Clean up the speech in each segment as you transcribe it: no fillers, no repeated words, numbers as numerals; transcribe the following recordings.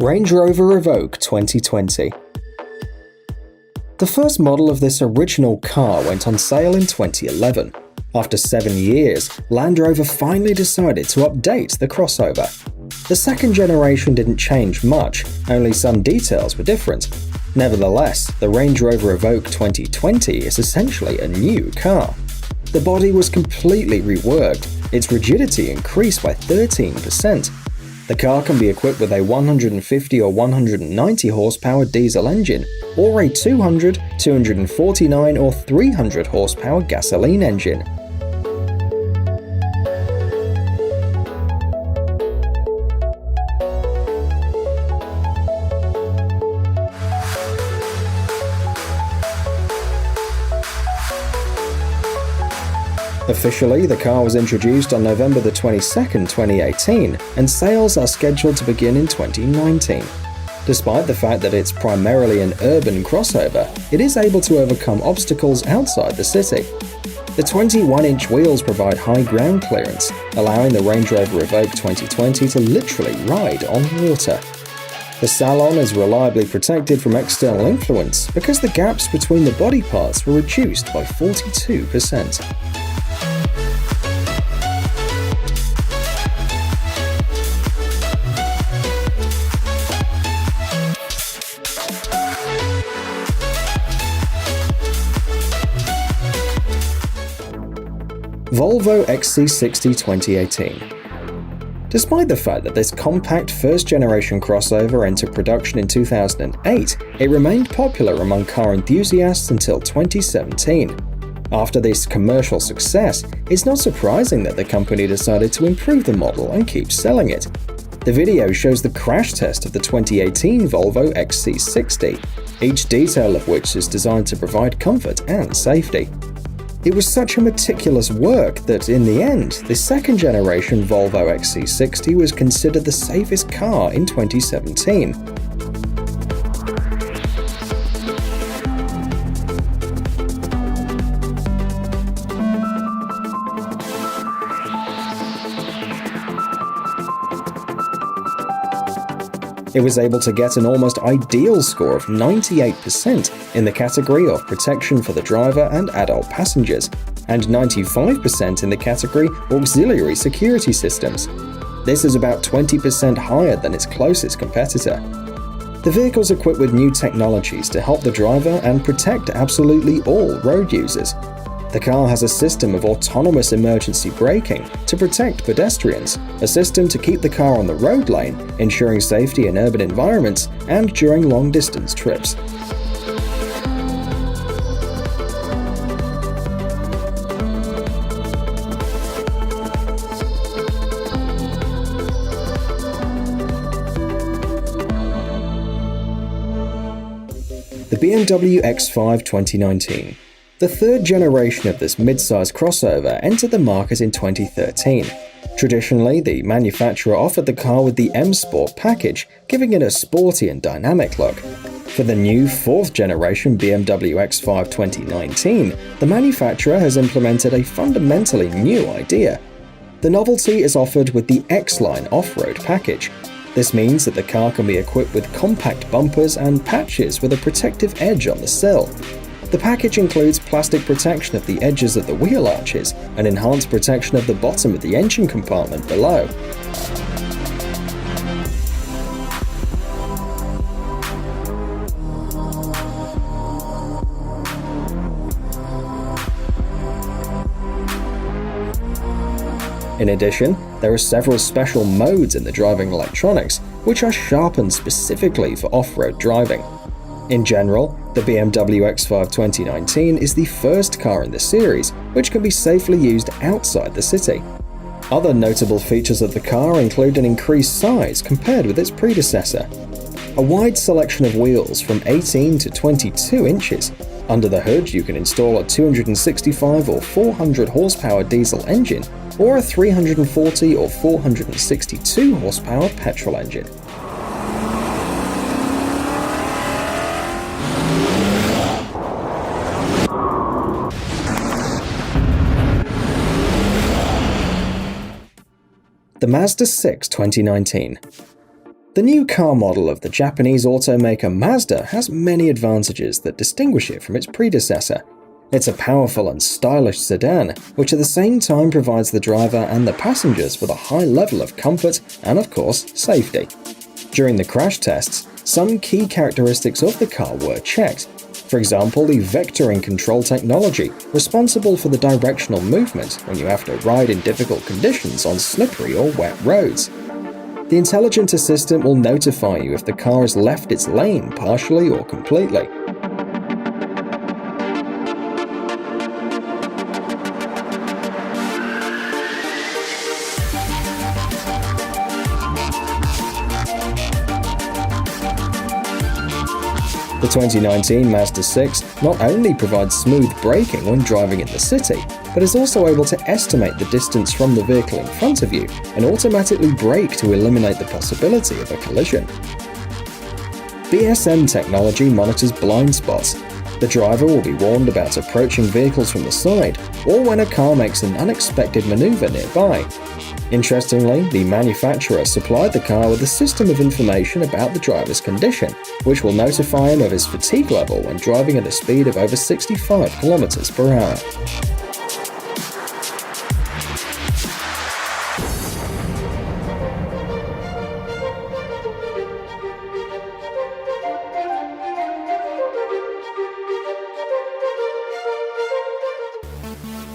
Range Rover Evoque 2020. The first model of this original car went on sale in 2011. After 7 years, Land Rover finally decided to update the crossover. The second generation didn't change much, only some details were different. Nevertheless, the Range Rover Evoque 2020 is essentially a new car. The body was completely reworked, its rigidity increased by 13%. The car can be equipped with a 150 or 190 horsepower diesel engine, or a 200, 249 or 300 horsepower gasoline engine. Officially, the car was introduced on November 22, 2018, and sales are scheduled to begin in 2019. Despite the fact that it's primarily an urban crossover, it is able to overcome obstacles outside the city. The 21-inch wheels provide high ground clearance, allowing the Range Rover Evoque 2020 to literally ride on water. The salon is reliably protected from external influence because the gaps between the body parts were reduced by 42%. Volvo XC60 2018. Despite the fact that this compact first-generation crossover entered production in 2008, it remained popular among car enthusiasts until 2017. After this commercial success, it's not surprising that the company decided to improve the model and keep selling it. The video shows the crash test of the 2018 Volvo XC60, each detail of which is designed to provide comfort and safety. It was such a meticulous work that, in the end, the second-generation Volvo XC60 was considered the safest car in 2017. It was able to get an almost ideal score of 98% in the category of protection for the driver and adult passengers, and 95% in the category auxiliary security systems. This is about 20% higher than its closest competitor. The vehicle is equipped with new technologies to help the driver and protect absolutely all road users. The car has a system of autonomous emergency braking to protect pedestrians, a system to keep the car on the road lane, ensuring safety in urban environments and during long-distance trips. The BMW X5 2019. The third generation of this mid-size crossover entered the market in 2013. Traditionally, the manufacturer offered the car with the M Sport package, giving it a sporty and dynamic look. For the new fourth generation BMW X5 2019, the manufacturer has implemented a fundamentally new idea. The novelty is offered with the X-Line off-road package. This means that the car can be equipped with compact bumpers and patches with a protective edge on the sill. The package includes plastic protection of the edges of the wheel arches and enhanced protection of the bottom of the engine compartment below. In addition, there are several special modes in the driving electronics, which are sharpened specifically for off-road driving. In general, the BMW X5 2019 is the first car in the series which can be safely used outside the city. Other notable features of the car include an increased size compared with its predecessor, a wide selection of wheels from 18 to 22 inches. Under the hood, you can install a 265 or 400 horsepower diesel engine or a 340 or 462 horsepower petrol engine. The Mazda 6 2019. The new car model of the Japanese automaker Mazda has many advantages that distinguish it from its predecessor. It's a powerful and stylish sedan, which at the same time provides the driver and the passengers with a high level of comfort and, of course, safety. During the crash tests, some key characteristics of the car were checked. For example, the vectoring control technology, responsible for the directional movement when you have to ride in difficult conditions on slippery or wet roads. The intelligent assistant will notify you if the car has left its lane partially or completely. The 2019 Mazda 6 not only provides smooth braking when driving in the city, but is also able to estimate the distance from the vehicle in front of you and automatically brake to eliminate the possibility of a collision. BSN technology monitors blind spots. The driver will be warned about approaching vehicles from the side or when a car makes an unexpected maneuver nearby. Interestingly, the manufacturer supplied the car with a system of information about the driver's condition, which will notify him of his fatigue level when driving at a speed of over 65 km per hour.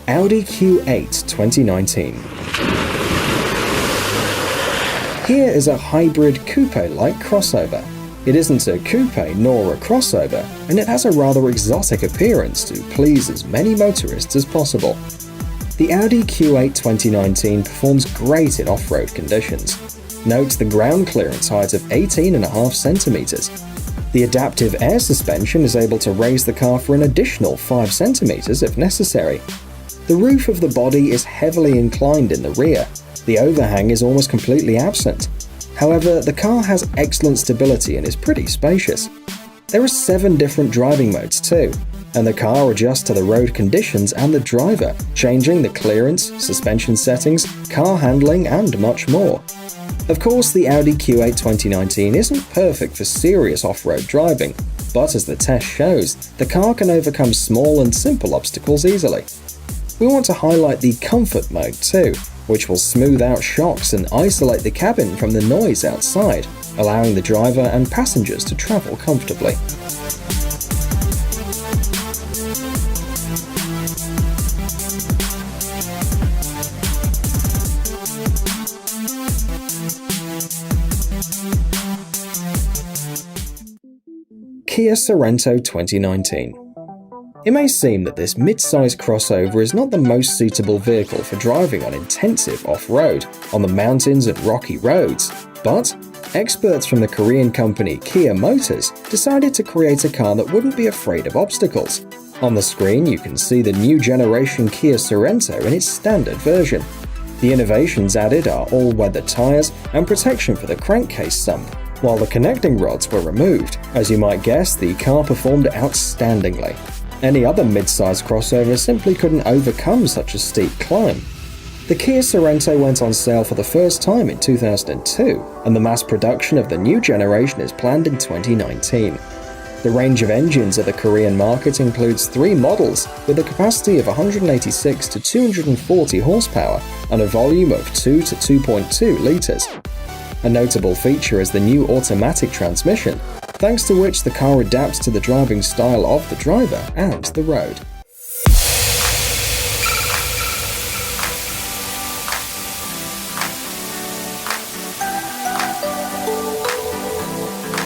Audi Q8 2019. Here is a hybrid coupe-like crossover. It isn't a coupe nor a crossover, and it has a rather exotic appearance to please as many motorists as possible. The Audi Q8 2019 performs great in off-road conditions. Note the ground clearance height of 18.5 centimeters. The adaptive air suspension is able to raise the car for an additional 5 centimeters if necessary. The roof of the body is heavily inclined in the rear. The overhang is almost completely absent. However, the car has excellent stability and is pretty spacious. There are 7 different driving modes too, and the car adjusts to the road conditions and the driver, changing the clearance, suspension settings, car handling, and much more. Of course, the Audi Q8 2019 isn't perfect for serious off-road driving, but as the test shows, the car can overcome small and simple obstacles easily. We want to highlight the comfort mode too, which will smooth out shocks and isolate the cabin from the noise outside, allowing the driver and passengers to travel comfortably. Kia Sorento 2019. It may seem that this mid-size crossover is not the most suitable vehicle for driving on intensive off-road, on the mountains and rocky roads, but experts from the Korean company Kia Motors decided to create a car that wouldn't be afraid of obstacles. On the screen you can see the new generation Kia Sorento in its standard version. The innovations added are all-weather tires and protection for the crankcase sump, while the connecting rods were removed. As you might guess, the car performed outstandingly. Any other mid-size crossover simply couldn't overcome such a steep climb. The Kia Sorento went on sale for the first time in 2002, and the mass production of the new generation is planned in 2019. The range of engines at the Korean market includes 3 models with a capacity of 186 to 240 horsepower and a volume of 2 to 2.2 litres. A notable feature is the new automatic transmission, thanks to which the car adapts to the driving style of the driver and the road.